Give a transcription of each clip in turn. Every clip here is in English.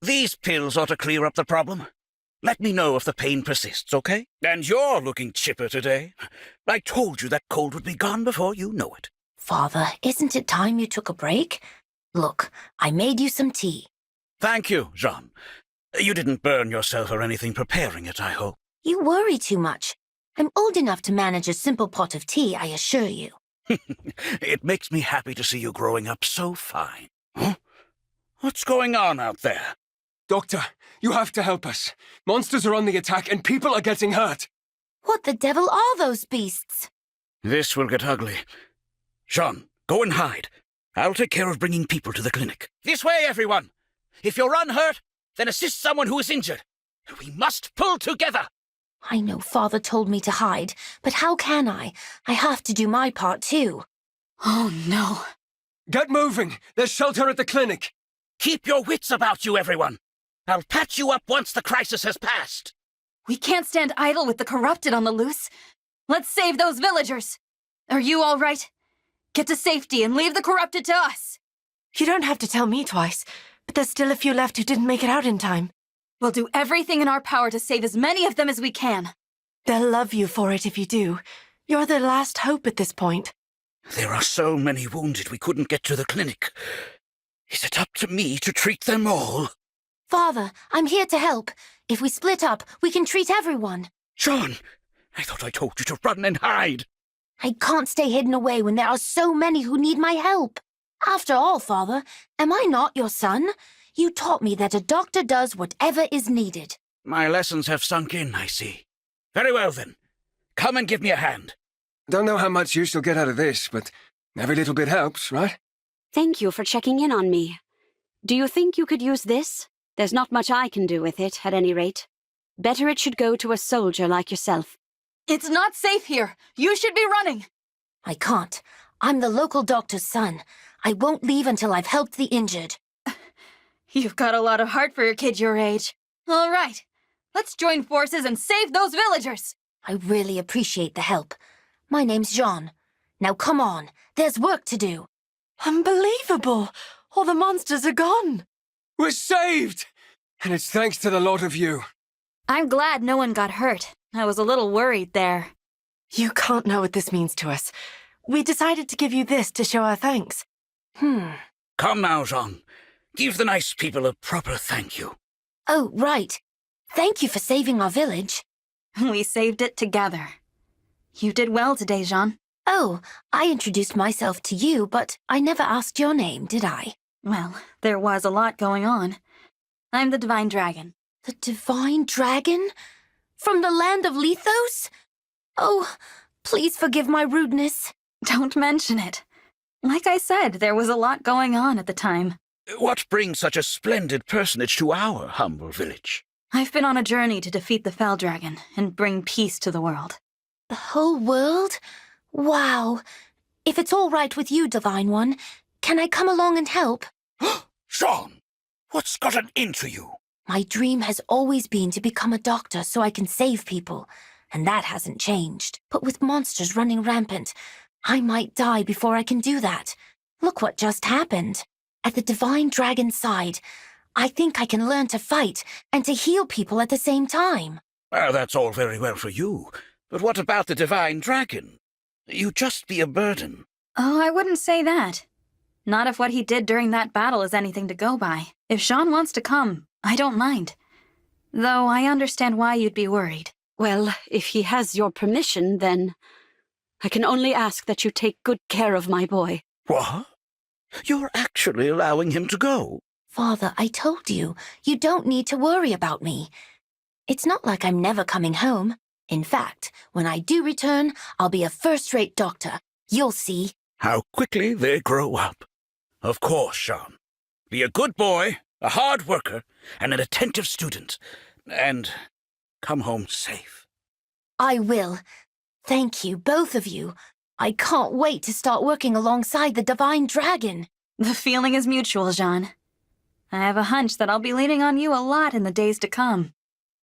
These pills ought to clear up the problem. Let me know if the pain persists, okay? And you're looking chipper today. I told you that cold would be gone before you know it. Father, isn't it time you took a break? Look, I made you some tea. Thank you, Jean. You didn't burn yourself or anything preparing it, I hope. You worry too much. I'm old enough to manage a simple pot of tea, I assure you. It makes me happy to see you growing up so fine. Huh? What's going on out there? Doctor, you have to help us. Monsters are on the attack and people are getting hurt. What the devil are those beasts? This will get ugly. Jean, go and hide. I'll take care of bringing people to the clinic. This way, everyone! If you're unhurt, then assist someone who is injured. We must pull together! I know Father told me to hide, but how can I? I have to do my part too. Oh no. Get moving! There's shelter at the clinic! Keep your wits about you, everyone! I'll patch you up once the crisis has passed. We can't stand idle with the corrupted on the loose. Let's save those villagers. Are you all right? Get to safety and leave the corrupted to us. You don't have to tell me twice, but there's still a few left who didn't make it out in time. We'll do everything in our power to save as many of them as we can. They'll love you for it if you do. You're their last hope at this point. There are so many wounded we couldn't get to the clinic. Is it up to me to treat them all? Father, I'm here to help. If we split up, we can treat everyone. Jean, I thought I told you to run and hide. I can't stay hidden away when there are so many who need my help. After all, Father, am I not your son? You taught me that a doctor does whatever is needed. My lessons have sunk in, I see. Very well, then. Come and give me a hand. Don't know how much use you'll get out of this, but every little bit helps, right? Thank you for checking in on me. Do you think you could use this? There's not much I can do with it, at any rate. Better it should go to a soldier like yourself. It's not safe here. You should be running. I can't. I'm the local doctor's son. I won't leave until I've helped the injured. You've got a lot of heart for a kid your age. All right. Let's join forces and save those villagers. I really appreciate the help. My name's Jean. Now come on. There's work to do. Unbelievable! All the monsters are gone. We're saved! And it's thanks to the lot of you. I'm glad no one got hurt. I was a little worried there. You can't know what this means to us. We decided to give you this to show our thanks. Come now, Jean. Give the nice people a proper thank you. Oh, right. Thank you for saving our village. We saved it together. You did well today, Jean. Oh, I introduced myself to you, but I never asked your name, did I? Well, there was a lot going on. I'm the Divine Dragon. The Divine Dragon? From the land of Lethos? Oh, please forgive my rudeness. Don't mention it. Like I said, there was a lot going on at the time. What brings such a splendid personage to our humble village? I've been on a journey to defeat the Fell Dragon and bring peace to the world. The whole world? Wow. If it's all right with you, Divine One, can I come along and help? Jean, what's gotten into you? My dream has always been to become a doctor so I can save people, and that hasn't changed. But with monsters running rampant, I might die before I can do that. Look what just happened. At the Divine Dragon's side, I think I can learn to fight and to heal people at the same time. Well, that's all very well for you, but what about the Divine Dragon? You'd just be a burden. Oh, I wouldn't say that. Not if what he did during that battle is anything to go by. If Jean wants to come, I don't mind. Though I understand why you'd be worried. Well, if he has your permission, then I can only ask that you take good care of my boy. What? You're actually allowing him to go? Father, I told you, you don't need to worry about me. It's not like I'm never coming home. In fact, when I do return, I'll be a first-rate doctor. You'll see. How quickly they grow up. Of course, Jean. Be a good boy, a hard worker, and an attentive student. And come home safe. I will. Thank you, both of you. I can't wait to start working alongside the Divine Dragon. The feeling is mutual, Jean. I have a hunch that I'll be leaning on you a lot in the days to come.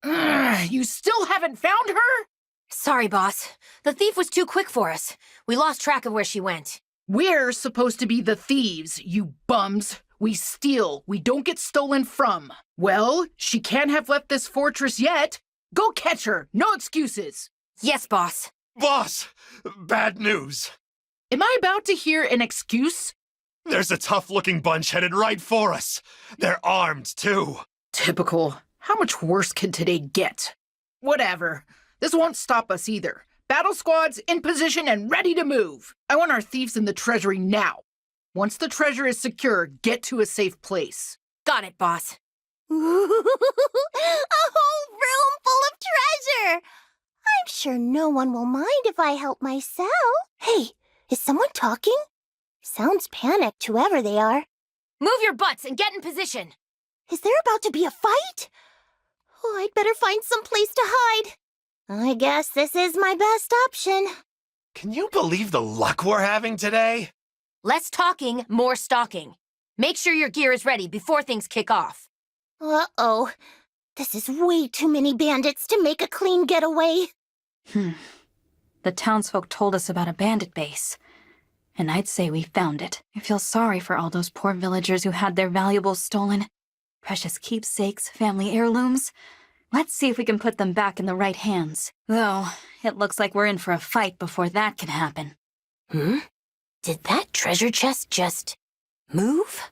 You still haven't found her? Sorry, boss. The thief was too quick for us. We lost track of where she went. We're supposed to be the thieves, you bums. We steal. We don't get stolen from. Well, she can't have left this fortress yet. Go catch her. No excuses. Yes, boss. Boss! Bad news. Am I about to hear an excuse? There's a tough-looking bunch headed right for us. They're armed, too. Typical. How much worse can today get? Whatever. This won't stop us either. Battle squads in position and ready to move. I want our thieves in the treasury now. Once the treasure is secure, get to a safe place. Got it, boss. A whole room full of treasure! I'm sure no one will mind if I help myself. Hey, is someone talking? Sounds panicked, whoever they are. Move your butts and get in position. Is there about to be a fight? Oh, I'd better find some place to hide. I guess this is my best option. Can you believe the luck we're having today? Less talking, more stalking. Make sure your gear is ready before things kick off. Uh-oh. This is way too many bandits to make a clean getaway. The townsfolk told us about a bandit base. And I'd say we found it. I feel sorry for all those poor villagers who had their valuables stolen. Precious keepsakes, family heirlooms. Let's see if we can put them back in the right hands. Though, it looks like we're in for a fight before that can happen. Did that treasure chest just move?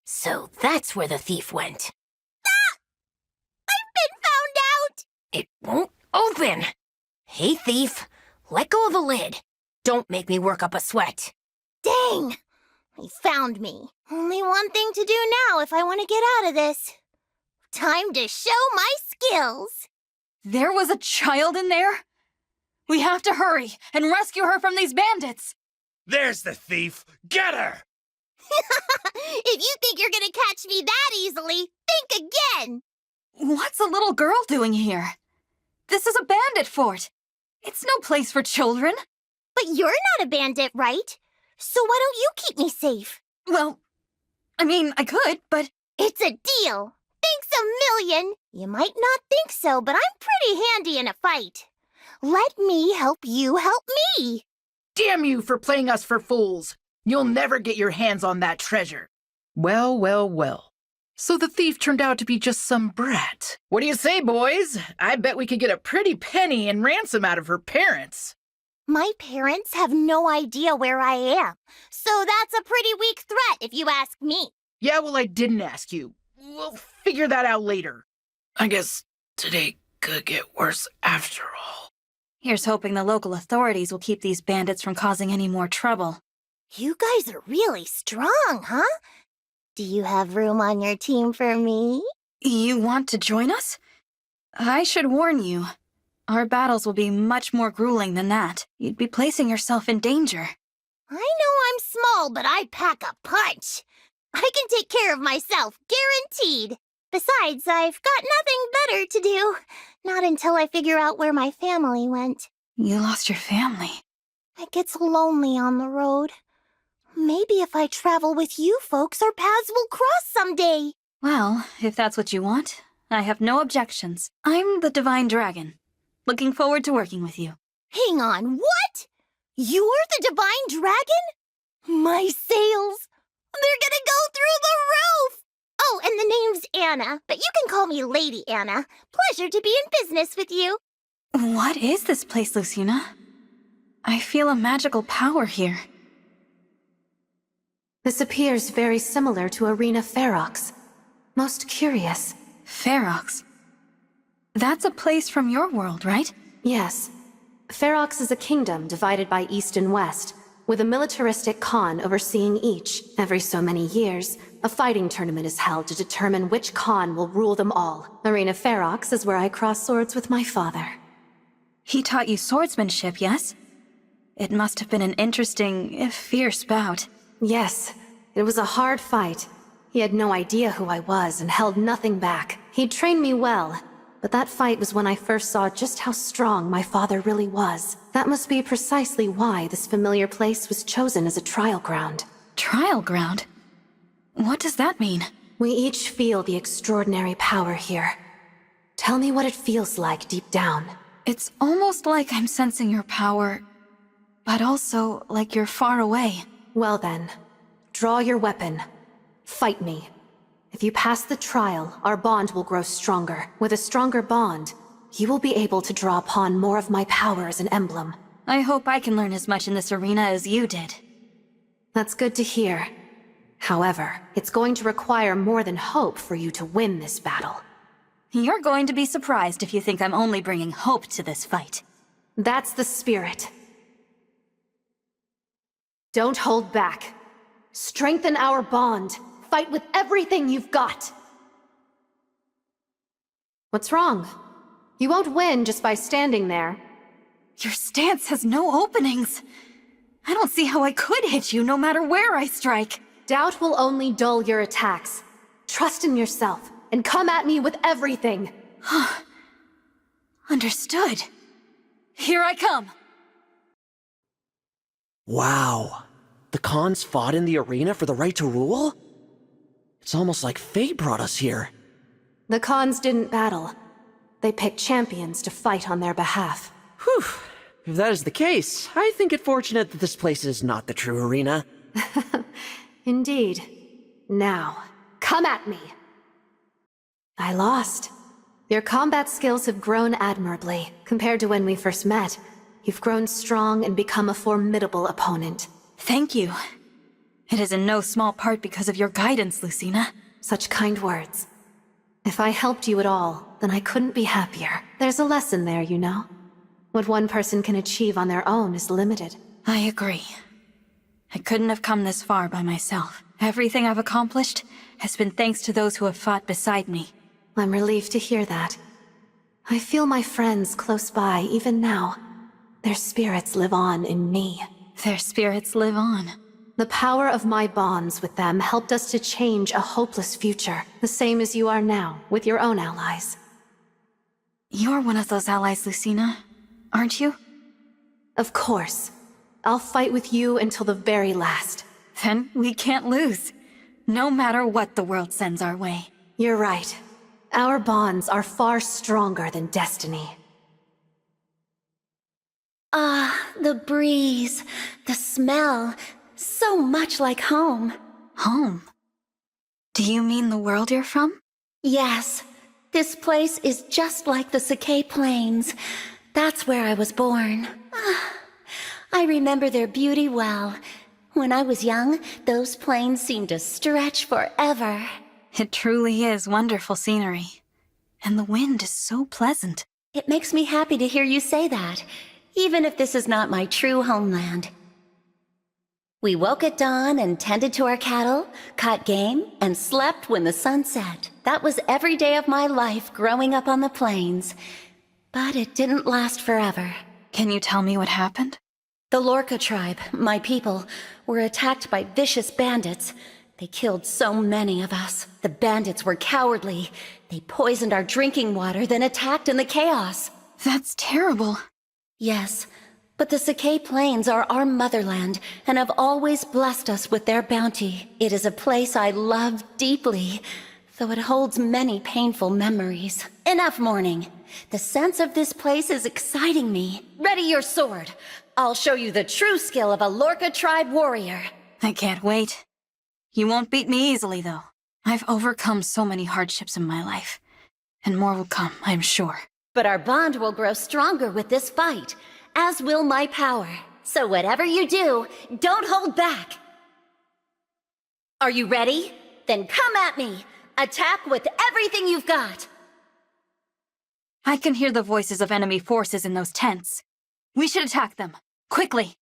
So that's where the thief went. I've been found out! It won't open. Hey, thief, let go of the lid. Don't make me work up a sweat. Dang! He found me. Only one thing to do now if I want to get out of this. Time to show my skills. There was a child in there? We have to hurry and rescue her from these bandits. There's the thief! Get her! If you think you're gonna catch me that easily, think again! What's a little girl doing here? This is a bandit fort. It's no place for children. But you're not a bandit, right? So why don't you keep me safe? Well, I mean, I could, but... It's a deal. Thanks a million. You might not think so, but I'm pretty handy in a fight. Let me help you help me. Damn you for playing us for fools. You'll never get your hands on that treasure. Well, well, well. So the thief turned out to be just some brat. What do you say, boys? I bet we could get a pretty penny in ransom out of her parents. My parents have no idea where I am, so that's a pretty weak threat if you ask me. Yeah, well, I didn't ask you. We'll figure that out later. I guess today could get worse after all. Here's hoping the local authorities will keep these bandits from causing any more trouble. You guys are really strong, huh? Do you have room on your team for me? You want to join us? I should warn you. Our battles will be much more grueling than that. You'd be placing yourself in danger. I know I'm small, but I pack a punch. I can take care of myself, guaranteed. Besides, I've got nothing better to do. Not until I figure out where my family went. You lost your family. It gets lonely on the road. Maybe if I travel with you folks, our paths will cross someday. Well, if that's what you want, I have no objections. I'm the Divine Dragon. Looking forward to working with you. Hang on, what? You're the Divine Dragon? My sails! They're gonna go through the roof! Oh, and the name's Anna, but you can call me Lady Anna. Pleasure to be in business with you. What is this place, Lucina? I feel a magical power here. This appears very similar to Arena Ferox. Most curious. Ferox? That's a place from your world, right? Yes. Ferox is a kingdom divided by east and west, with a militaristic Khan overseeing each. Every so many years, a fighting tournament is held to determine which Khan will rule them all. Arena Ferox is where I cross swords with my father. He taught you swordsmanship, yes? It must have been an interesting, if fierce bout. Yes, it was a hard fight. He had no idea who I was and held nothing back. He'd trained me well, but that fight was when I first saw just how strong my father really was. That must be precisely why this familiar place was chosen as a trial ground. Trial ground? What does that mean? We each feel the extraordinary power here. Tell me what it feels like deep down. It's almost like I'm sensing your power, but also like you're far away. Well then, draw your weapon. Fight me. If you pass the trial, our bond will grow stronger. With a stronger bond, you will be able to draw upon more of my power as an emblem. I hope I can learn as much in this arena as you did. That's good to hear. However, it's going to require more than hope for you to win this battle. You're going to be surprised if you think I'm only bringing hope to this fight. That's the spirit. Don't hold back. Strengthen our bond. Fight with everything you've got. What's wrong? You won't win just by standing there. Your stance has no openings. I don't see how I could hit you no matter where I strike. Doubt will only dull your attacks. Trust in yourself, and come at me with everything. Understood. Here I come. Wow. The Khans fought in the arena for the right to rule? It's almost like fate brought us here. The Khans didn't battle. They picked champions to fight on their behalf. Whew. If that is the case, I think it fortunate that this place is not the true arena. Indeed. Now, come at me. I lost. Your combat skills have grown admirably. Compared to when we first met, you've grown strong and become a formidable opponent. Thank you. It is in no small part because of your guidance, Lucina. Such kind words. If I helped you at all, then I couldn't be happier. There's a lesson there, you know. What one person can achieve on their own is limited. I agree. I couldn't have come this far by myself. Everything I've accomplished has been thanks to those who have fought beside me. I'm relieved to hear that. I feel my friends close by even now. Their spirits live on in me. Their spirits live on. The power of my bonds with them helped us to change a hopeless future, the same as you are now, with your own allies. You're one of those allies, Lucina, aren't you? Of course. I'll fight with you until the very last. Then we can't lose, no matter what the world sends our way. You're right. Our bonds are far stronger than destiny. Ah, the breeze, the smell, so much like home. Home? Do you mean the world you're from? Yes, this place is just like the Sakai Plains. That's where I was born. I remember their beauty well. When I was young, those plains seemed to stretch forever. It truly is wonderful scenery. And the wind is so pleasant. It makes me happy to hear you say that, even if this is not my true homeland. We woke at dawn and tended to our cattle, caught game, and slept when the sun set. That was every day of my life growing up on the plains. But it didn't last forever. Can you tell me what happened? The Lorca tribe, my people, were attacked by vicious bandits. They killed so many of us. The bandits were cowardly. They poisoned our drinking water, then attacked in the chaos. That's terrible. Yes, but the Sakai Plains are our motherland and have always blessed us with their bounty. It is a place I love deeply, though it holds many painful memories. Enough mourning. The sense of this place is exciting me. Ready your sword. I'll show you the true skill of a Lorca tribe warrior. I can't wait. You won't beat me easily, though. I've overcome so many hardships in my life. And more will come, I'm sure. But our bond will grow stronger with this fight, as will my power. So whatever you do, don't hold back. Are you ready? Then come at me. Attack with everything you've got. I can hear the voices of enemy forces in those tents. We should attack them. Quickly.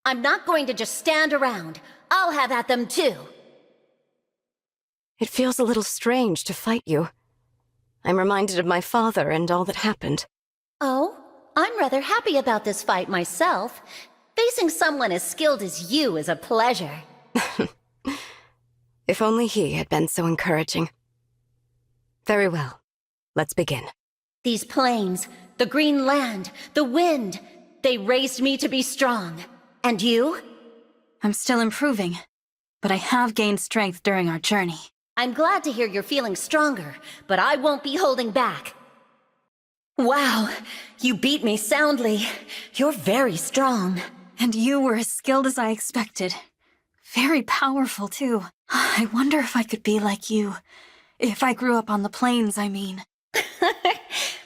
I'm not going to just stand around. I'll have at them too. It feels a little strange to fight you. I'm reminded of my father and all that happened. Oh, I'm rather happy about this fight myself. Facing someone as skilled as you is a pleasure. If only he had been so encouraging. Very well. Let's begin. These plains, the green land, the wind, they raised me to be strong. And you? I'm still improving, but I have gained strength during our journey. I'm glad to hear you're feeling stronger, but I won't be holding back. Wow, you beat me soundly. You're very strong. And you were as skilled as I expected. Very powerful, too. I wonder if I could be like you. If I grew up on the plains, I mean.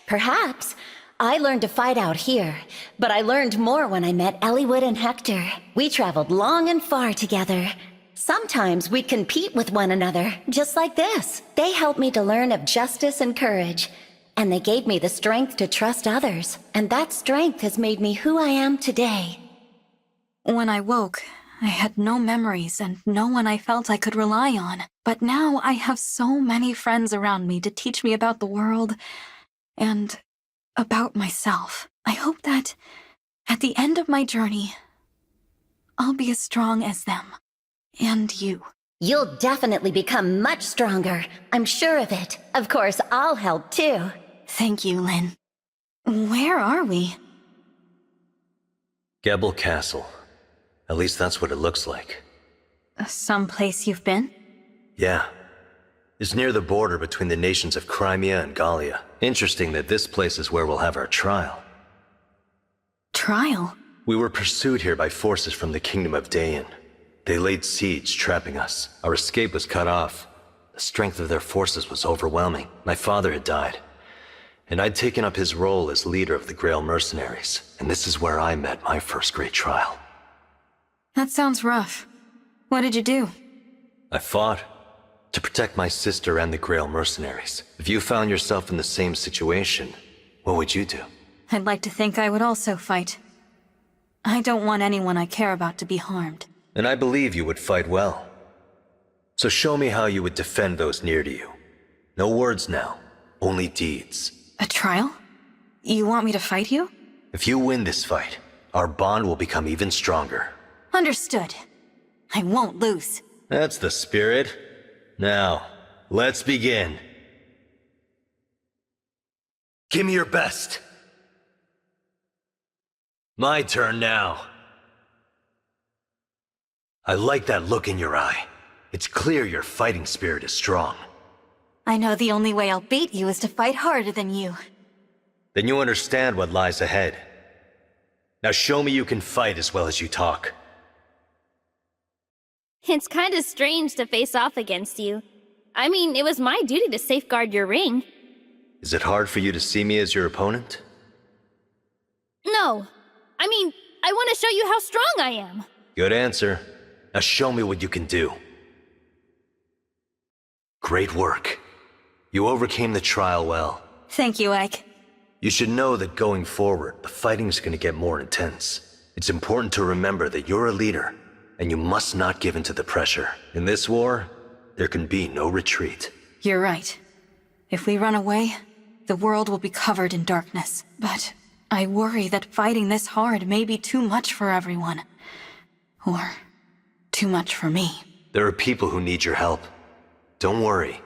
Perhaps. I learned to fight out here, but I learned more when I met Eliwood and Hector. We traveled long and far together. Sometimes we'd compete with one another, just like this. They helped me to learn of justice and courage, and they gave me the strength to trust others, and that strength has made me who I am today. When I woke, I had no memories and no one I felt I could rely on. But now I have so many friends around me to teach me about the world and about myself. I hope that at the end of my journey, I'll be as strong as them. And you. You'll definitely become much stronger. I'm sure of it. Of course, I'll help too. Thank you, Lynn. Where are we? Gebel Castle. At least that's what it looks like. Someplace you've been? Yeah. It's near the border between the nations of Crimea and Gallia. Interesting that this place is where we'll have our trial. Trial? We were pursued here by forces from the Kingdom of Dayan. They laid siege, trapping us. Our escape was cut off. The strength of their forces was overwhelming. My father had died, and I'd taken up his role as leader of the Grail mercenaries. And this is where I met my first great trial. That sounds rough. What did you do? I fought to protect my sister and the Grail mercenaries. If you found yourself in the same situation, what would you do? I'd like to think I would also fight. I don't want anyone I care about to be harmed. And I believe you would fight well. So show me how you would defend those near to you. No words now, only deeds. A trial? You want me to fight you? If you win this fight, our bond will become even stronger. Understood. I won't lose. That's the spirit. Now, let's begin. Give me your best. My turn now. I like that look in your eye. It's clear your fighting spirit is strong. I know the only way I'll beat you is to fight harder than you. Then you understand what lies ahead. Now show me you can fight as well as you talk. It's kind of strange to face off against you. I mean, it was my duty to safeguard your ring. Is it hard for you to see me as your opponent? No. I mean, I want to show you how strong I am. Good answer. Now show me what you can do. Great work. You overcame the trial well. Thank you, Ike. You should know that going forward, the fighting's gonna get more intense. It's important to remember that you're a leader, and you must not give in to the pressure. In this war, there can be no retreat. You're right. If we run away, the world will be covered in darkness. But I worry that fighting this hard may be too much for everyone. Or too much for me. There are people who need your help. Don't worry.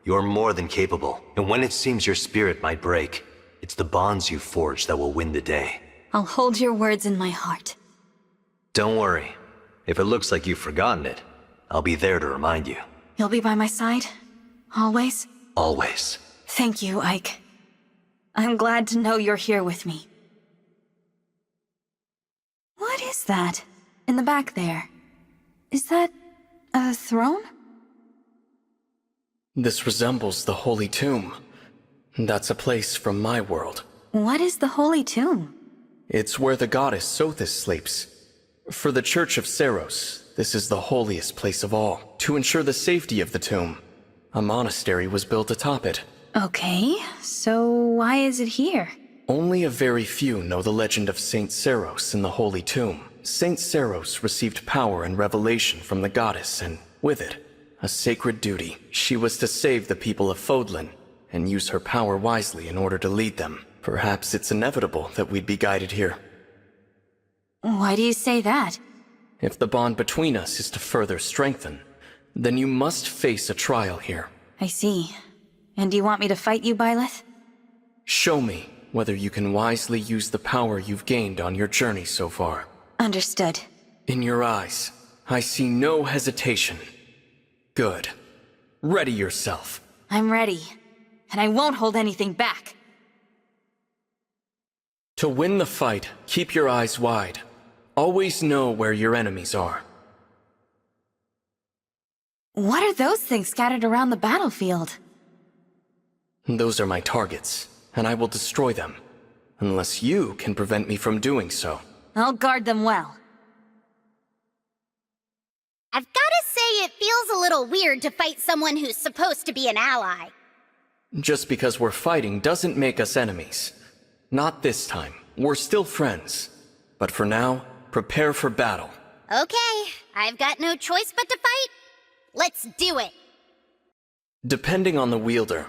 You're more than capable. And when it seems your spirit might break, it's the bonds you forge that will win the day. I'll hold your words in my heart. Don't worry. If it looks like you've forgotten it, I'll be there to remind you. You'll be by my side? Always? Always. Thank you, Ike. I'm glad to know you're here with me. What is that? In the back there? Is that a throne? This resembles the Holy Tomb. That's a place from my world. What is the Holy Tomb? It's where the goddess Sothis sleeps. For the Church of Seros, this is the holiest place of all. To ensure the safety of the tomb, a monastery was built atop it. Okay, so why is it here? Only a very few know the legend of Saint Seros in the Holy Tomb. Saint Seros received power and revelation from the goddess, and with it, a sacred duty. She was to save the people of Fodlan, and use her power wisely in order to lead them. Perhaps it's inevitable that we'd be guided here. Why do you say that? If the bond between us is to further strengthen, then you must face a trial here. I see. And do you want me to fight you, Byleth? Show me whether you can wisely use the power you've gained on your journey so far. Understood. In your eyes, I see no hesitation. Good. Ready yourself. I'm ready. And I won't hold anything back. To win the fight, keep your eyes wide. Always know where your enemies are. What are those things scattered around the battlefield? Those are my targets, and I will destroy them. Unless you can prevent me from doing so. I'll guard them well. I've gotta say it feels a little weird to fight someone who's supposed to be an ally. Just because we're fighting doesn't make us enemies. Not this time. We're still friends. But for now, prepare for battle. Okay, I've got no choice but to fight. Let's do it! Depending on the wielder,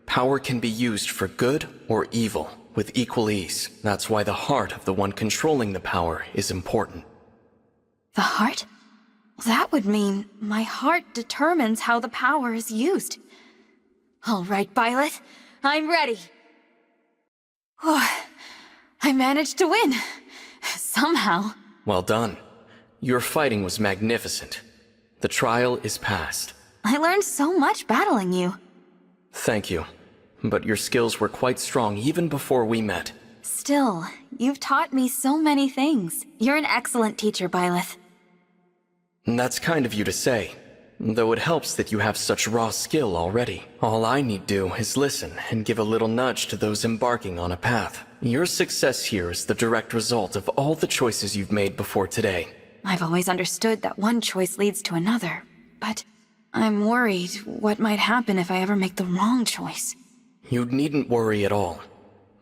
power can be used for good or evil with equal ease. That's why the heart of the one controlling the power is important. The heart? That would mean my heart determines how the power is used. All right, Violet, I'm ready. Oh, I managed to win. Somehow. Well done. Your fighting was magnificent. The trial is past. I learned so much battling you. Thank you. But your skills were quite strong even before we met. Still, you've taught me so many things. You're an excellent teacher, Byleth. That's kind of you to say. Though it helps that you have such raw skill already. All I need do is listen and give a little nudge to those embarking on a path. Your success here is the direct result of all the choices you've made before today. I've always understood that one choice leads to another, but I'm worried what might happen if I ever make the wrong choice. You needn't worry at all.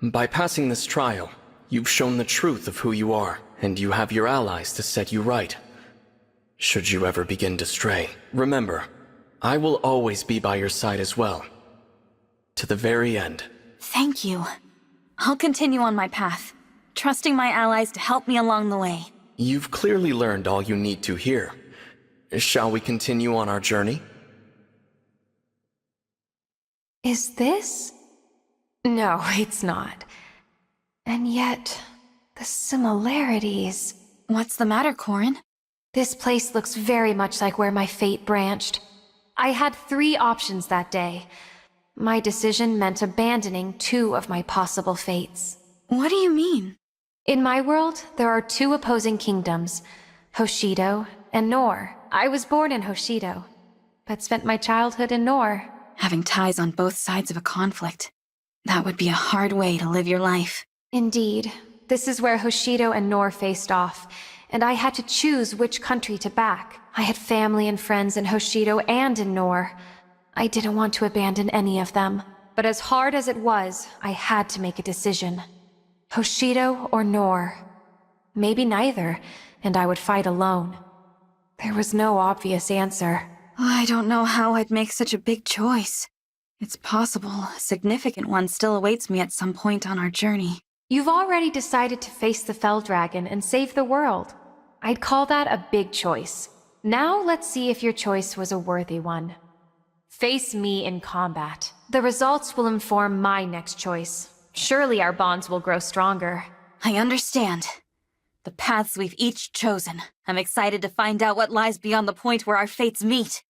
By passing this trial, you've shown the truth of who you are, and you have your allies to set you right. Should you ever begin to stray, remember, I will always be by your side as well. To the very end. Thank you. I'll continue on my path, trusting my allies to help me along the way. You've clearly learned all you need to here. Shall we continue on our journey? Is this? No, it's not. And yet, the similarities... What's the matter, Corin? This place looks very much like where my fate branched. I had 3 options that day. My decision meant abandoning 2 of my possible fates. What do you mean? In my world, there are 2 opposing kingdoms, Hoshido and Nor. I was born in Hoshido, but spent my childhood in Nor. Having ties on both sides of a conflict. That would be a hard way to live your life. Indeed. This is where Hoshido and Nor faced off, and I had to choose which country to back. I had family and friends in Hoshido and in Nor. I didn't want to abandon any of them. But as hard as it was, I had to make a decision. Hoshido or Nor? Maybe neither, and I would fight alone. There was no obvious answer. I don't know how I'd make such a big choice. It's possible a significant one still awaits me at some point on our journey. You've already decided to face the Fell Dragon and save the world. I'd call that a big choice. Now let's see if your choice was a worthy one. Face me in combat. The results will inform my next choice. Surely our bonds will grow stronger. I understand. The paths we've each chosen. I'm excited to find out what lies beyond the point where our fates meet.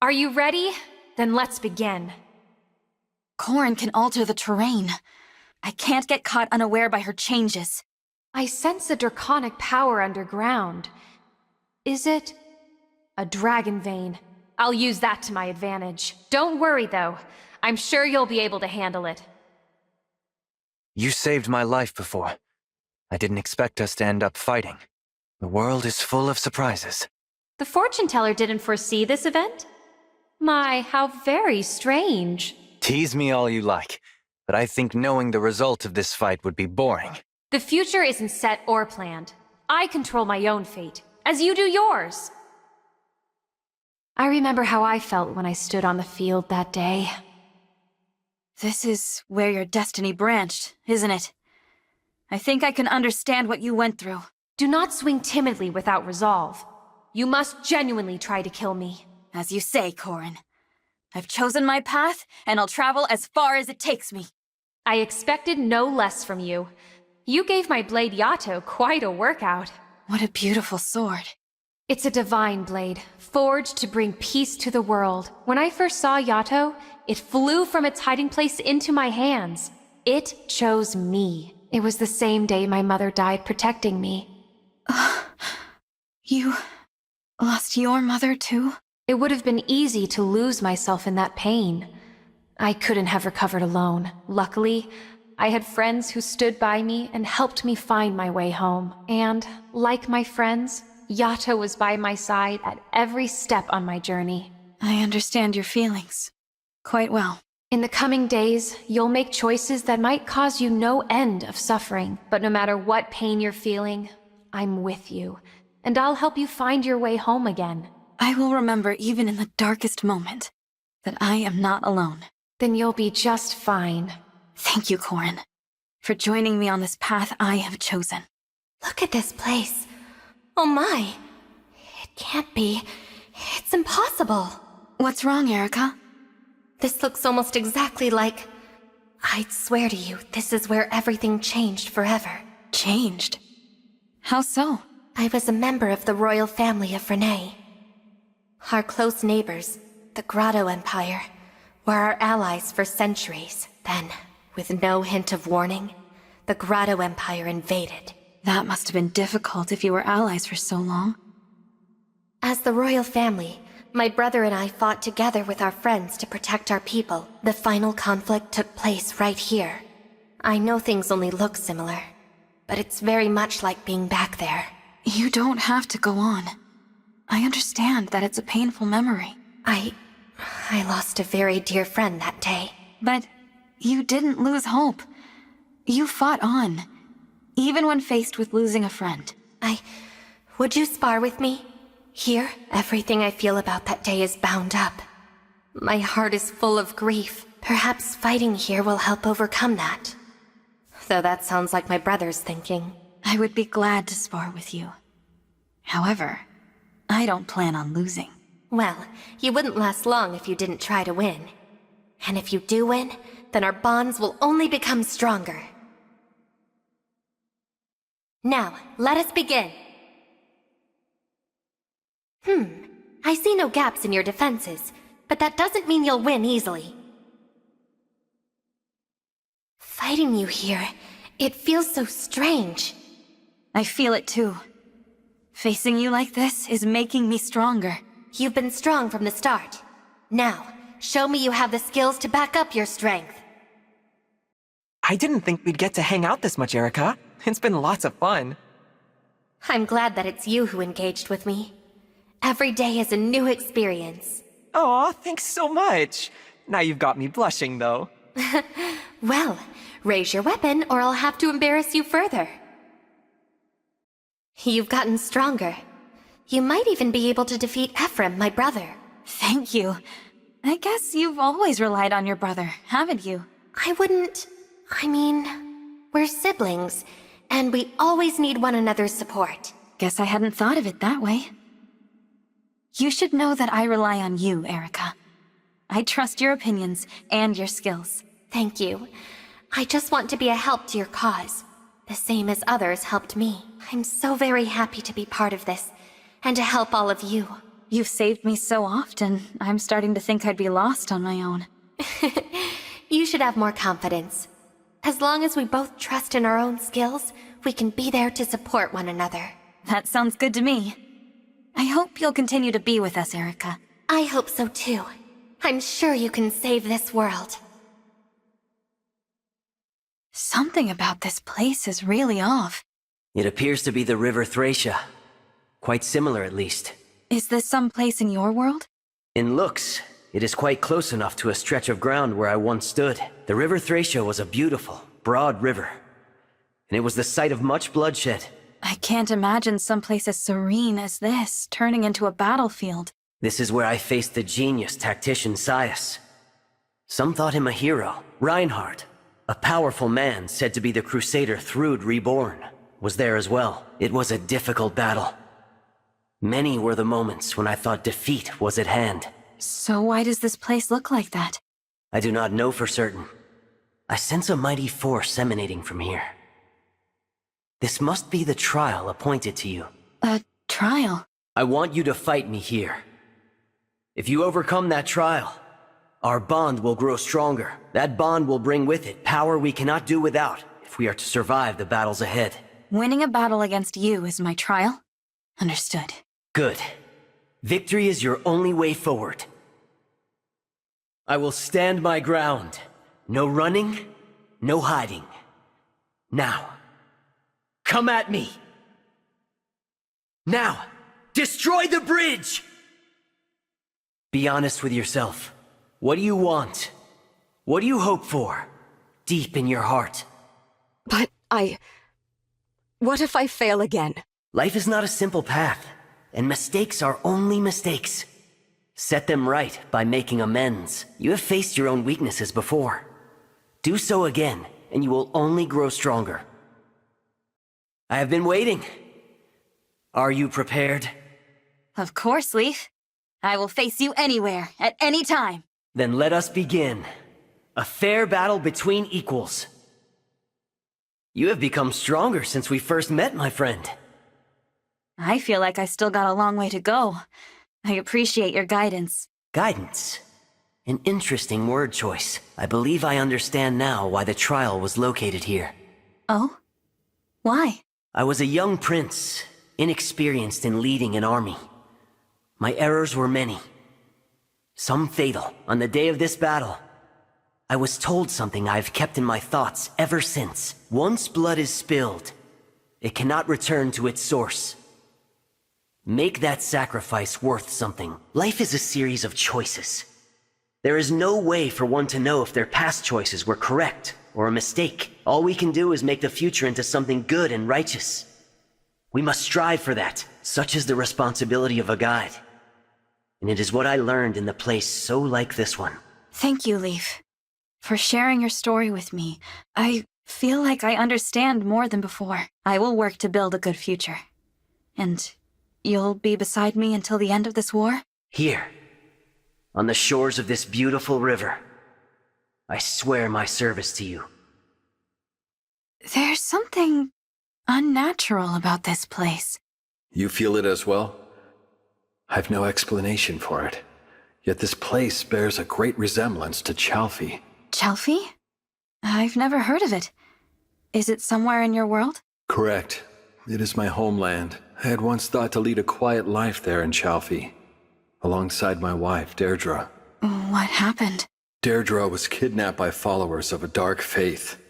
Are you ready? Then let's begin. Corin can alter the terrain. I can't get caught unaware by her changes. I sense a draconic power underground. Is it a dragon vein? I'll use that to my advantage. Don't worry, though. I'm sure you'll be able to handle it. You saved my life before. I didn't expect us to end up fighting. The world is full of surprises. The fortune teller didn't foresee this event? My, how very strange. Tease me all you like, but I think knowing the result of this fight would be boring. The future isn't set or planned. I control my own fate, as you do yours. I remember how I felt when I stood on the field that day. This is where your destiny branched, isn't it? I think I can understand what you went through. Do not swing timidly without resolve. You must genuinely try to kill me. As you say, Corin. I've chosen my path, and I'll travel as far as it takes me. I expected no less from you. You gave my blade Yato quite a workout. What a beautiful sword. It's a divine blade, forged to bring peace to the world. When I first saw Yato, it flew from its hiding place into my hands. It chose me. It was the same day my mother died protecting me. You lost your mother too? It would have been easy to lose myself in that pain. I couldn't have recovered alone. Luckily, I had friends who stood by me and helped me find my way home. And, like my friends, Yato was by my side at every step on my journey. I understand your feelings quite well. In the coming days, you'll make choices that might cause you no end of suffering. But no matter what pain you're feeling, I'm with you. And I'll help you find your way home again. I will remember even in the darkest moment that I am not alone. Then you'll be just fine. Thank you, Corin, for joining me on this path I have chosen. Look at this place. Oh my. It can't be. It's impossible. What's wrong, Erica? This looks almost exactly like... I'd swear to you, this is where everything changed forever. Changed? How so? I was a member of the royal family of Renee. Our close neighbors, the Grotto Empire, were our allies for centuries. Then, with no hint of warning, the Grotto Empire invaded. That must have been difficult if you were allies for so long. As the royal family, my brother and I fought together with our friends to protect our people. The final conflict took place right here. I know things only look similar, but it's very much like being back there. You don't have to go on. I understand that it's a painful memory. I lost a very dear friend that day. But you didn't lose hope. You fought on, even when faced with losing a friend. Would you spar with me? Here, everything I feel about that day is bound up. My heart is full of grief. Perhaps fighting here will help overcome that. Though that sounds like my brother's thinking. I would be glad to spar with you. However, I don't plan on losing. Well, you wouldn't last long if you didn't try to win. And if you do win, then our bonds will only become stronger. Now, let us begin. I see no gaps in your defenses, but that doesn't mean you'll win easily. Fighting you here, it feels so strange. I feel it too. Facing you like this is making me stronger. You've been strong from the start. Now, show me you have the skills to back up your strength. I didn't think we'd get to hang out this much, Erica. It's been lots of fun. I'm glad that it's you who engaged with me. Every day is a new experience. Aw, thanks so much. Now you've got me blushing, though. Well, raise your weapon or I'll have to embarrass you further. You've gotten stronger. You might even be able to defeat Ephraim, my brother. Thank you. I guess you've always relied on your brother, haven't you? We're siblings, and we always need one another's support. Guess I hadn't thought of it that way. You should know that I rely on you, Erica. I trust your opinions and your skills. Thank you. I just want to be a help to your cause, the same as others helped me. I'm so very happy to be part of this, and to help all of you. You've saved me so often, I'm starting to think I'd be lost on my own. You should have more confidence. As long as we both trust in our own skills, we can be there to support one another. That sounds good to me. I hope you'll continue to be with us, Erica. I hope so too. I'm sure you can save this world. Something about this place is really off. It appears to be the River Thracia. Quite similar, at least. Is this some place in your world? In looks, it is quite close enough to a stretch of ground where I once stood. The River Thracia was a beautiful, broad river, and it was the site of much bloodshed. I can't imagine someplace as serene as this turning into a battlefield. This is where I faced the genius tactician Sias. Some thought him a hero. Reinhardt, a powerful man said to be the Crusader Thrud reborn, was there as well. It was a difficult battle. Many were the moments when I thought defeat was at hand. So why does this place look like that? I do not know for certain. I sense a mighty force emanating from here. This must be the trial appointed to you. A trial? I want you to fight me here. If you overcome that trial, our bond will grow stronger. That bond will bring with it power we cannot do without if we are to survive the battles ahead. Winning a battle against you is my trial? Understood. Good. Victory is your only way forward. I will stand my ground. No running, no hiding. Now, come at me. Now, destroy the bridge! Be honest with yourself. What do you want? What do you hope for? Deep in your heart. But what if I fail again? Life is not a simple path, and mistakes are only mistakes. Set them right by making amends. You have faced your own weaknesses before. Do so again, and you will only grow stronger. I have been waiting. Are you prepared? Of course, Leaf. I will face you anywhere, at any time. Then let us begin. A fair battle between equals. You have become stronger since we first met, my friend. I feel like I still got a long way to go. I appreciate your guidance. Guidance? An interesting word choice. I believe I understand now why the trial was located here. Oh? Why? I was a young prince, inexperienced in leading an army. My errors were many. Some fatal. On the day of this battle, I was told something I've kept in my thoughts ever since. Once blood is spilled, it cannot return to its source. Make that sacrifice worth something. Life is a series of choices. There is no way for one to know if their past choices were correct or a mistake. All we can do is make the future into something good and righteous. We must strive for that. Such is the responsibility of a guide. And it is what I learned in the place so like this one. Thank you, Leaf, for sharing your story with me. I feel like I understand more than before. I will work to build a good future. And you'll be beside me until the end of this war? Here, on the shores of this beautiful river, I swear my service to you. There's something unnatural about this place. You feel it as well? I've no explanation for it. Yet this place bears a great resemblance to Chalfie. Chalfie? I've never heard of it. Is it somewhere in your world? Correct. It is my homeland. I had once thought to lead a quiet life there in Chalfie, alongside my wife, Deirdre. What happened? Deirdre was kidnapped by followers of a dark faith.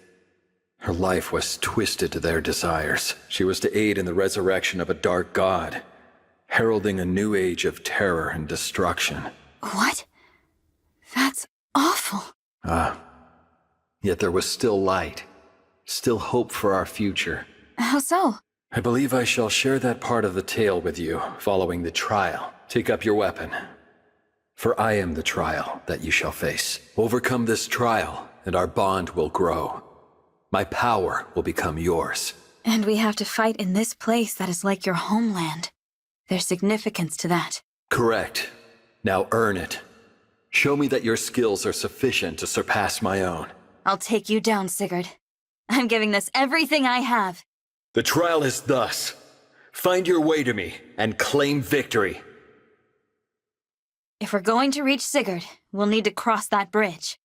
Her life was twisted to their desires. She was to aid in the resurrection of a dark god, heralding a new age of terror and destruction. What? That's awful. Yet there was still light, still hope for our future. How so? I believe I shall share that part of the tale with you following the trial. Take up your weapon, for I am the trial that you shall face. Overcome this trial, and our bond will grow. My power will become yours. And we have to fight in this place that is like your homeland. There's significance to that. Correct. Now earn it. Show me that your skills are sufficient to surpass my own. I'll take you down, Sigurd. I'm giving this everything I have. The trial is thus. Find your way to me and claim victory. If we're going to reach Sigurd, we'll need to cross that bridge.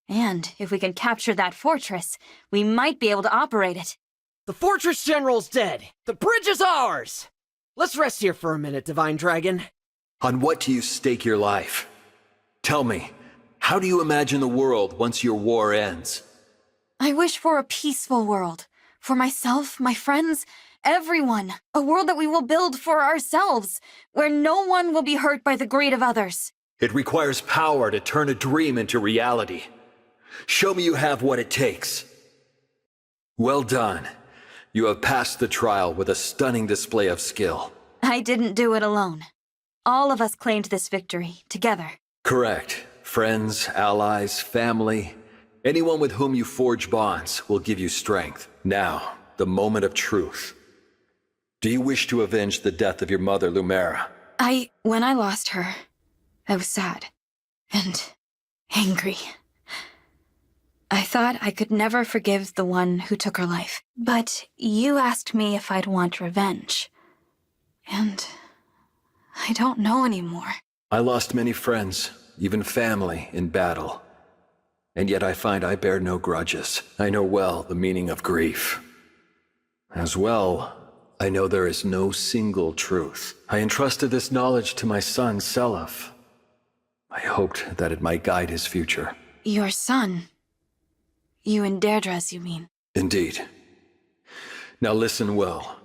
And if we can capture that fortress, we might be able to operate it. The fortress general's dead. The bridge is ours. Let's rest here for a minute, Divine Dragon. On what do you stake your life? Tell me, how do you imagine the world once your war ends? I wish for a peaceful world. For myself, my friends, everyone. A world that we will build for ourselves, where no one will be hurt by the greed of others. It requires power to turn a dream into reality. Show me you have what it takes. Well done. You have passed the trial with a stunning display of skill. I didn't do it alone. All of us claimed this victory, together. Correct. Friends, allies, family. Anyone with whom you forge bonds will give you strength. Now, the moment of truth. Do you wish to avenge the death of your mother, Lumera? When I lost her, I was sad. And angry. I thought I could never forgive the one who took her life. But you asked me if I'd want revenge. And I don't know anymore. I lost many friends, even family, in battle. And yet I find I bear no grudges. I know well the meaning of grief. As well, I know there is no single truth. I entrusted this knowledge to my son, Seliph. I hoped that it might guide his future. Your son? You and Deirdre's, you mean? Indeed. Now listen well.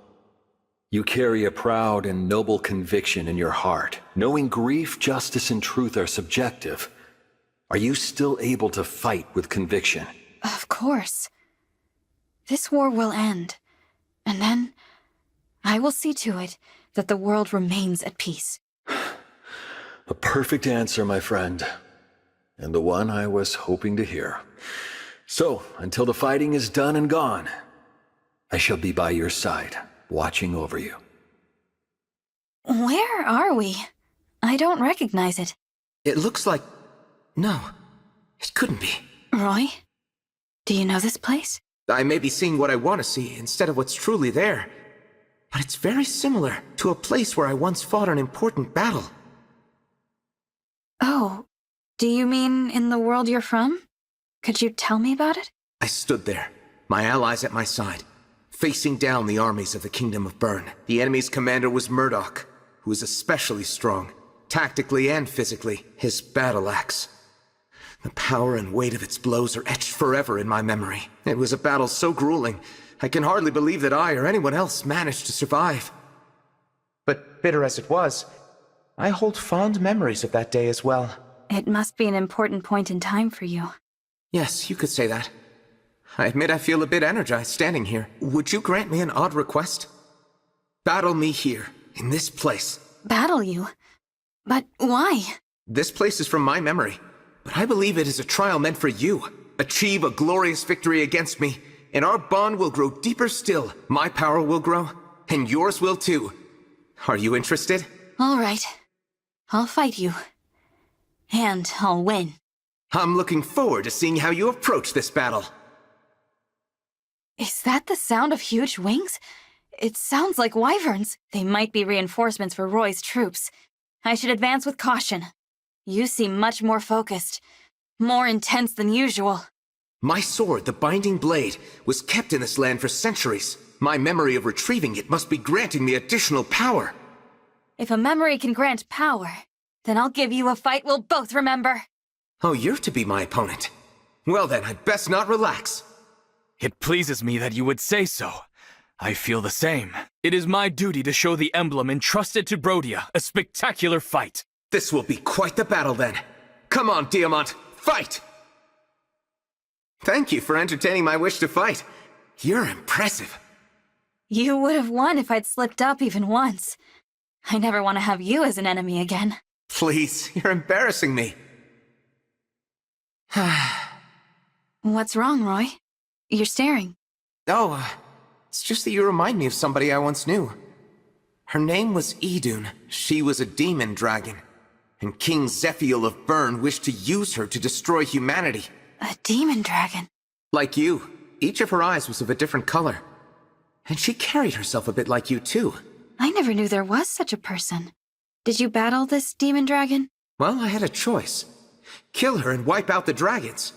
You carry a proud and noble conviction in your heart. Knowing grief, justice, and truth are subjective, are you still able to fight with conviction? Of course. This war will end, and then I will see to it that the world remains at peace. A perfect answer, my friend, and the one I was hoping to hear. So, until the fighting is done and gone, I shall be by your side, watching over you. Where are we? I don't recognize it. It looks like... No, it couldn't be. Roy? Do you know this place? I may be seeing what I want to see instead of what's truly there, but it's very similar to a place where I once fought an important battle. Oh, do you mean in the world you're from? Could you tell me about it? I stood there, my allies at my side, facing down the armies of the Kingdom of Byrne. The enemy's commander was Murdoch, who was especially strong, tactically and physically. His battle axe. The power and weight of its blows are etched forever in my memory. It was a battle so grueling, I can hardly believe that I or anyone else managed to survive. But bitter as it was, I hold fond memories of that day as well. It must be an important point in time for you. Yes, you could say that. I admit I feel a bit energized standing here. Would you grant me an odd request? Battle me here, in this place. Battle you? But why? This place is from my memory, but I believe it is a trial meant for you. Achieve a glorious victory against me, and our bond will grow deeper still. My power will grow, and yours will too. Are you interested? All right. I'll fight you. And I'll win. I'm looking forward to seeing how you approach this battle. Is that the sound of huge wings? It sounds like wyverns. They might be reinforcements for Roy's troops. I should advance with caution. You seem much more focused. More intense than usual. My sword, the Binding Blade, was kept in this land for centuries. My memory of retrieving it must be granting me additional power. If a memory can grant power, then I'll give you a fight we'll both remember. Oh, you're to be my opponent. Well then, I'd best not relax. It pleases me that you would say so. I feel the same. It is my duty to show the emblem entrusted to Brodia a spectacular fight. This will be quite the battle then. Come on, Diamant, fight! Thank you for entertaining my wish to fight. You're impressive. You would have won if I'd slipped up even once. I never want to have you as an enemy again. Please, you're embarrassing me. What's wrong, Roy? You're staring. Oh, it's just that you remind me of somebody I once knew. Her name was Idun. She was a demon dragon. And King Zephiel of Byrne wished to use her to destroy humanity. A demon dragon? Like you. Each of her eyes was of a different color. And she carried herself a bit like you, too. I never knew there was such a person. Did you battle this demon dragon? Well, I had a choice. Kill her and wipe out the dragons.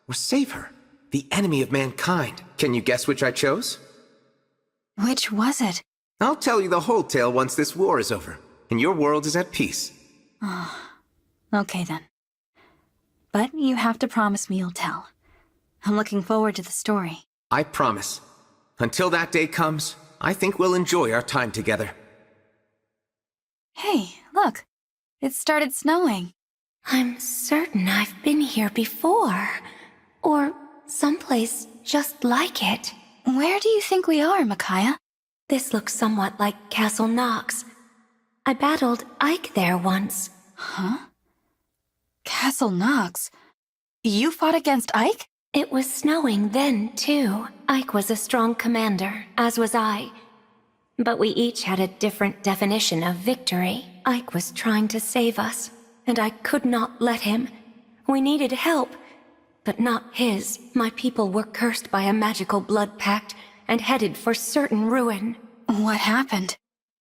Or save her, the enemy of mankind. Can you guess which I chose? Which was it? I'll tell you the whole tale once this war is over, and your world is at peace. Oh, okay then. But you have to promise me you'll tell. I'm looking forward to the story. I promise. Until that day comes, I think we'll enjoy our time together. Hey, look. It started snowing. I'm certain I've been here before. Or someplace just like it. Where do you think we are, Micaiah? This looks somewhat like Castle Knox. I battled Ike there once. Huh? Castle Knox? You fought against Ike? It was snowing then, too. Ike was a strong commander, as was I. But we each had a different definition of victory. Ike was trying to save us, and I could not let him. We needed help, but not his. My people were cursed by a magical blood pact and headed for certain ruin. What happened?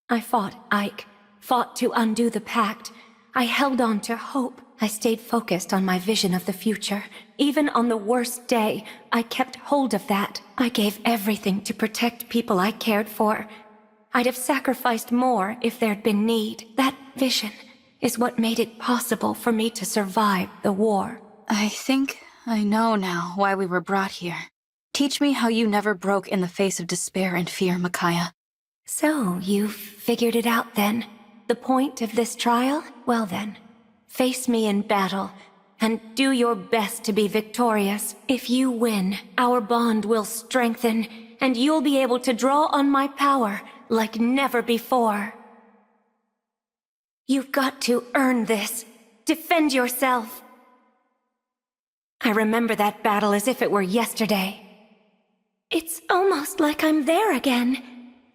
I fought Ike, fought to undo the pact. I held on to hope. I stayed focused on my vision of the future. Even on the worst day, I kept hold of that. I gave everything to protect people I cared for. I'd have sacrificed more if there'd been need. That vision is what made it possible for me to survive the war. I think I know now why we were brought here. Teach me how you never broke in the face of despair and fear, Micaiah. So, you've figured it out then? The point of this trial? Well then, face me in battle, and do your best to be victorious. If you win, our bond will strengthen, and you'll be able to draw on my power like never before. You've got to earn this. Defend yourself. I remember that battle as if it were yesterday. It's almost like I'm there again.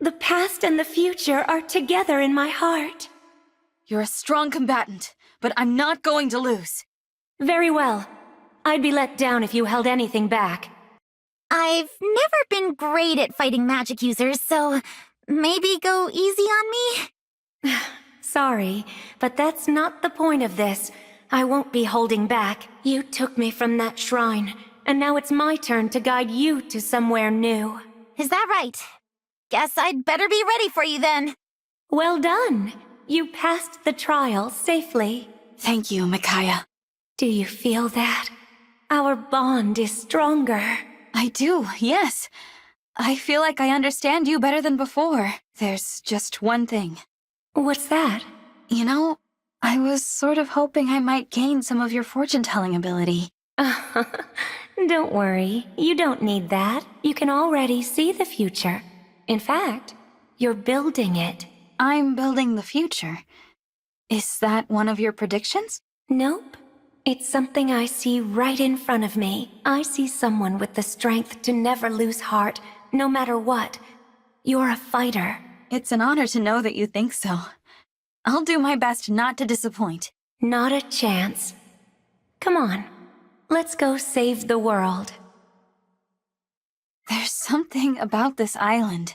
The past and the future are together in my heart. You're a strong combatant, but I'm not going to lose. Very well. I'd be let down if you held anything back. I've never been great at fighting magic users, so maybe go easy on me? Sorry, but that's not the point of this. I won't be holding back. You took me from that shrine, and now it's my turn to guide you to somewhere new. Is that right? Guess I'd better be ready for you then. Well done. You passed the trial safely. Thank you, Micaiah. Do you feel that? Our bond is stronger. I do, yes. I feel like I understand you better than before. There's just one thing. What's that? You know, I was sort of hoping I might gain some of your fortune-telling ability. Don't worry, you don't need that. You can already see the future. In fact, you're building it. I'm building the future. Is that one of your predictions? Nope. It's something I see right in front of me. I see someone with the strength to never lose heart, no matter what. You're a fighter. It's an honor to know that you think so. I'll do my best not to disappoint. Not a chance. Come on, let's go save the world. There's something about this island.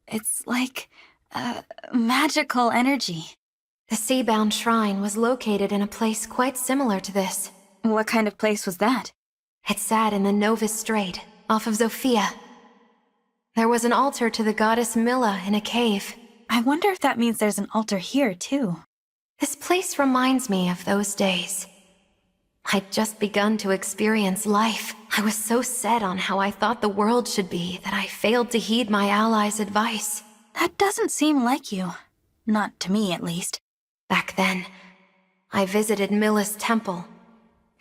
It's like magical energy. The Seabound Shrine was located in a place quite similar to this. What kind of place was that? It sat in the Novus Strait, off of Zofia. There was an altar to the goddess Milla in a cave. I wonder if that means there's an altar here, too. This place reminds me of those days. I'd just begun to experience life. I was so set on how I thought the world should be that I failed to heed my allies' advice. That doesn't seem like you. Not to me, at least. Back then, I visited Milla's temple,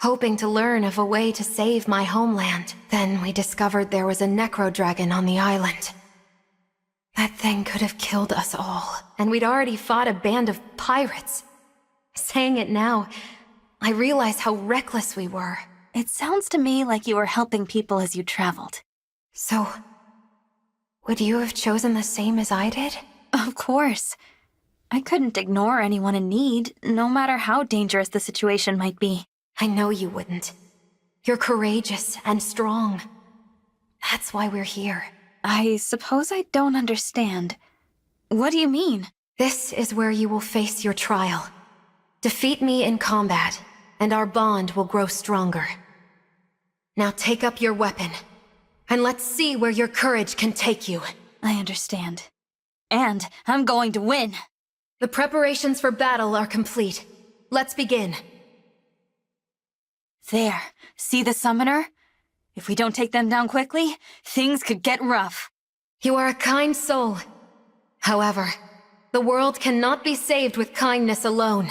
hoping to learn of a way to save my homeland. Then we discovered there was a necro-dragon on the island. That thing could have killed us all, and we'd already fought a band of pirates. Saying it now, I realize how reckless we were. It sounds to me like you were helping people as you traveled. So, would you have chosen the same as I did? Of course. I couldn't ignore anyone in need, no matter how dangerous the situation might be. I know you wouldn't. You're courageous and strong. That's why we're here. I suppose I don't understand. What do you mean? This is where you will face your trial. Defeat me in combat, and our bond will grow stronger. Now take up your weapon, and let's see where your courage can take you. I understand. And I'm going to win! The preparations for battle are complete. Let's begin. There. See the summoner? If we don't take them down quickly, things could get rough. You are a kind soul. However, the world cannot be saved with kindness alone.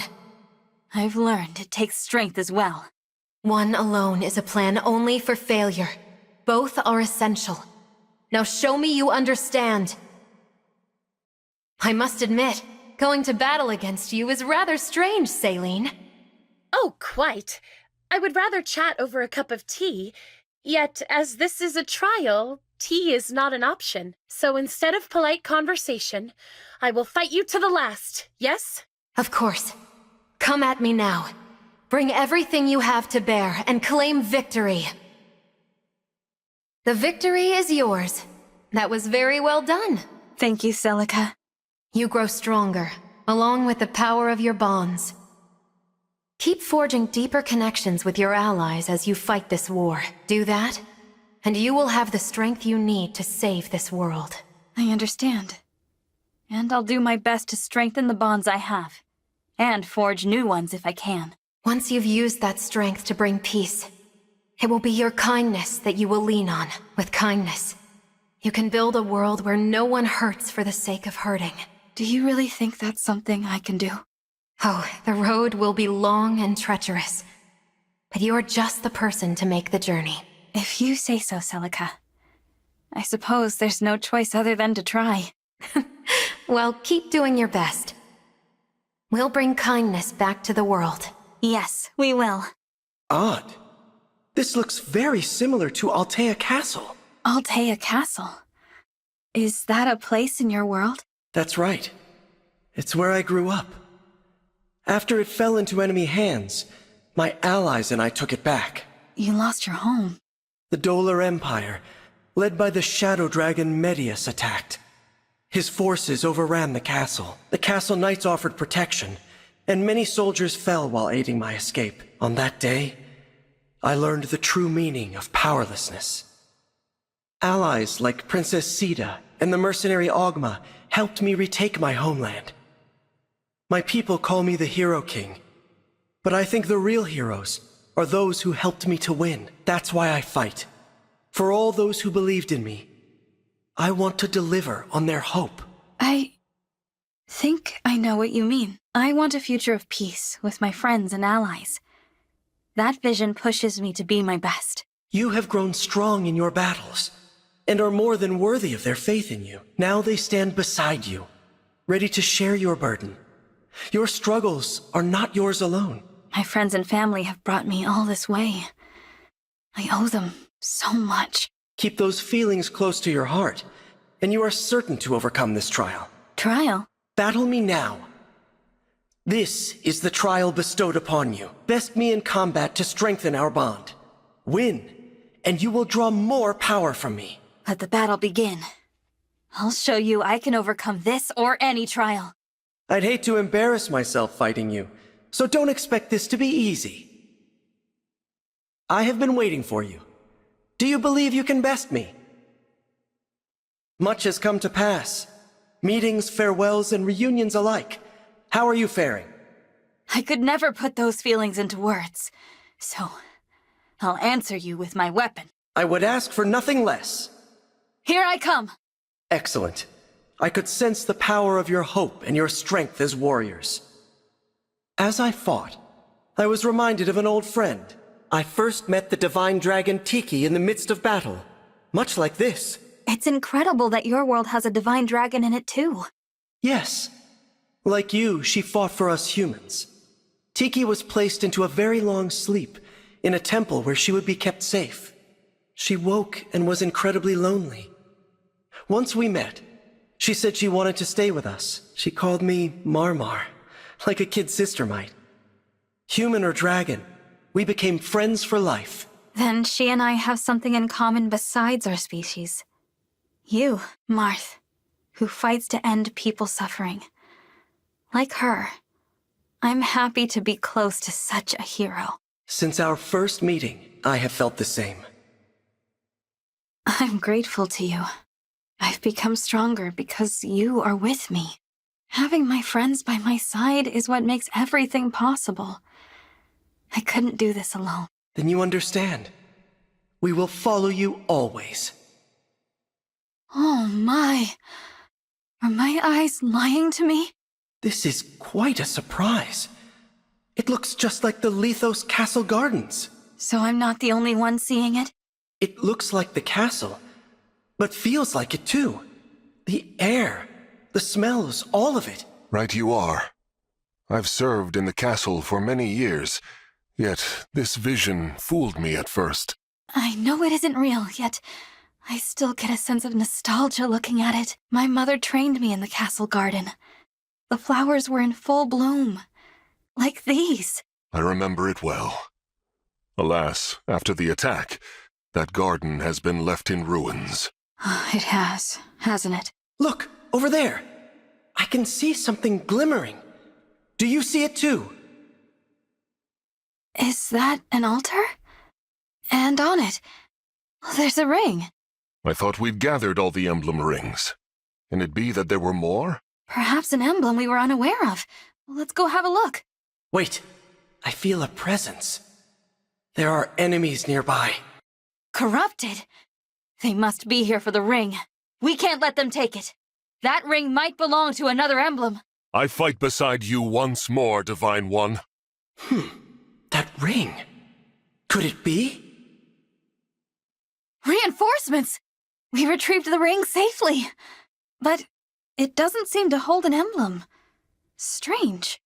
I've learned it takes strength as well. One alone is a plan only for failure. Both are essential. Now show me you understand. I must admit, going to battle against you is rather strange, Saline. Oh, quite. I would rather chat over a cup of tea. Yet, as this is a trial, tea is not an option. So instead of polite conversation, I will fight you to the last, yes? Of course. Come at me now. Bring everything you have to bear and claim victory. The victory is yours. That was very well done. Thank you, Celica. You grow stronger, along with the power of your bonds. Keep forging deeper connections with your allies as you fight this war. Do that, and you will have the strength you need to save this world. I understand. And I'll do my best to strengthen the bonds I have. And forge new ones if I can. Once you've used that strength to bring peace, it will be your kindness that you will lean on. With kindness, you can build a world where no one hurts for the sake of hurting. Do you really think that's something I can do? Oh, the road will be long and treacherous. But you're just the person to make the journey. If you say so, Celica. I suppose there's no choice other than to try. Well, keep doing your best. We'll bring kindness back to the world. Yes, we will. Odd. This looks very similar to Altea Castle. Altea Castle? Is that a place in your world? That's right. It's where I grew up. After it fell into enemy hands, my allies and I took it back. You lost your home. The Dolar Empire, led by the shadow dragon Medius, attacked. His forces overran the castle. The castle knights offered protection, and many soldiers fell while aiding my escape. On that day, I learned the true meaning of powerlessness. Allies like Princess Sita and the mercenary Ogma helped me retake my homeland. My people call me the Hero King, but I think the real heroes are those who helped me to win. That's why I fight. For all those who believed in me, I want to deliver on their hope. I think I know what you mean. I want a future of peace with my friends and allies. That vision pushes me to be my best. You have grown strong in your battles, and are more than worthy of their faith in you. Now they stand beside you, ready to share your burden. Your struggles are not yours alone. My friends and family have brought me all this way. I owe them so much. Keep those feelings close to your heart, and you are certain to overcome this trial. Trial? Battle me now. This is the trial bestowed upon you. Best me in combat to strengthen our bond. Win, and you will draw more power from me. Let the battle begin. I'll show you I can overcome this or any trial. I'd hate to embarrass myself fighting you, so don't expect this to be easy. I have been waiting for you. Do you believe you can best me? Much has come to pass. Meetings, farewells, and reunions alike. How are you faring? I could never put those feelings into words. So, I'll answer you with my weapon. I would ask for nothing less. Here I come. Excellent. I could sense the power of your hope and your strength as warriors. As I fought, I was reminded of an old friend. I first met the divine dragon Tiki in the midst of battle, much like this. It's incredible that your world has a divine dragon in it too. Yes. Like you, she fought for us humans. Tiki was placed into a very long sleep in a temple where she would be kept safe. She woke and was incredibly lonely. Once we met, she said she wanted to stay with us. She called me Marmar, like a kid sister might. Human or dragon, we became friends for life. Then she and I have something in common besides our species. You, Marth, who fights to end people's suffering. Like her, I'm happy to be close to such a hero. Since our first meeting, I have felt the same. I'm grateful to you. I've become stronger because you are with me. Having my friends by my side is what makes everything possible. I couldn't do this alone. Then you understand. We will follow you always. Oh my. Are my eyes lying to me? This is quite a surprise. It looks just like the Lethos Castle Gardens. So I'm not the only one seeing it? It looks like the castle, but feels like it too. The air, the smells, all of it. Right you are. I've served in the castle for many years, yet this vision fooled me at first. I know it isn't real, yet I still get a sense of nostalgia looking at it. My mother trained me in the castle garden. The flowers were in full bloom. Like these. I remember it well. Alas, after the attack, that garden has been left in ruins. It has, hasn't it? Look, over there. I can see something glimmering. Do you see it too? Is that an altar? And on it, there's a ring. I thought we'd gathered all the emblem rings. Can it be that there were more? Perhaps an emblem we were unaware of. Let's go have a look. Wait, I feel a presence. There are enemies nearby. Corrupted? They must be here for the ring. We can't let them take it. That ring might belong to another emblem. I fight beside you once more, Divine One. That ring. Could it be? Reinforcements! We retrieved the ring safely. But it doesn't seem to hold an emblem. Strange.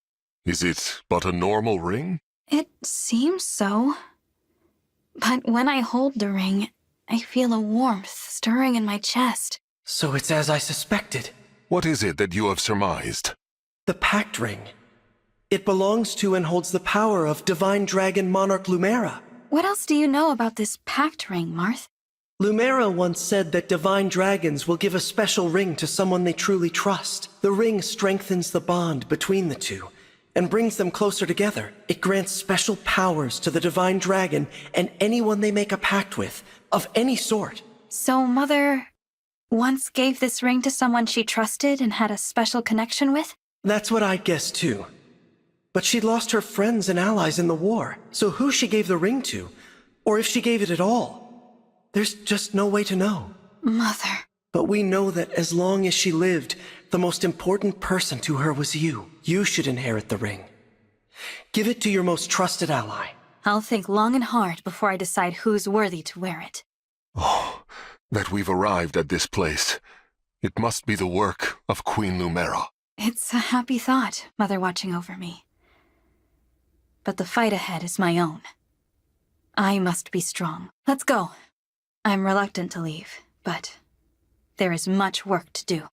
Is it but a normal ring? It seems so. But when I hold the ring, I feel a warmth stirring in my chest. So it's as I suspected. What is it that you have surmised? The Pact Ring. It belongs to and holds the power of Divine Dragon Monarch Lumera. What else do you know about this Pact Ring, Marth? Lumera once said that divine dragons will give a special ring to someone they truly trust. The ring strengthens the bond between the two and brings them closer together. It grants special powers to the divine dragon and anyone they make a pact with, of any sort. So Mother once gave this ring to someone she trusted and had a special connection with? That's what I guessed too. But she'd lost her friends and allies in the war, so who she gave the ring to, or if she gave it at all, there's just no way to know. Mother. But we know that as long as she lived, the most important person to her was you. You should inherit the ring. Give it to your most trusted ally. I'll think long and hard before I decide who's worthy to wear it. Oh, that we've arrived at this place. It must be the work of Queen Lumera. It's a happy thought, Mother watching over me. But the fight ahead is my own. I must be strong. Let's go. I'm reluctant to leave, but there is much work to do.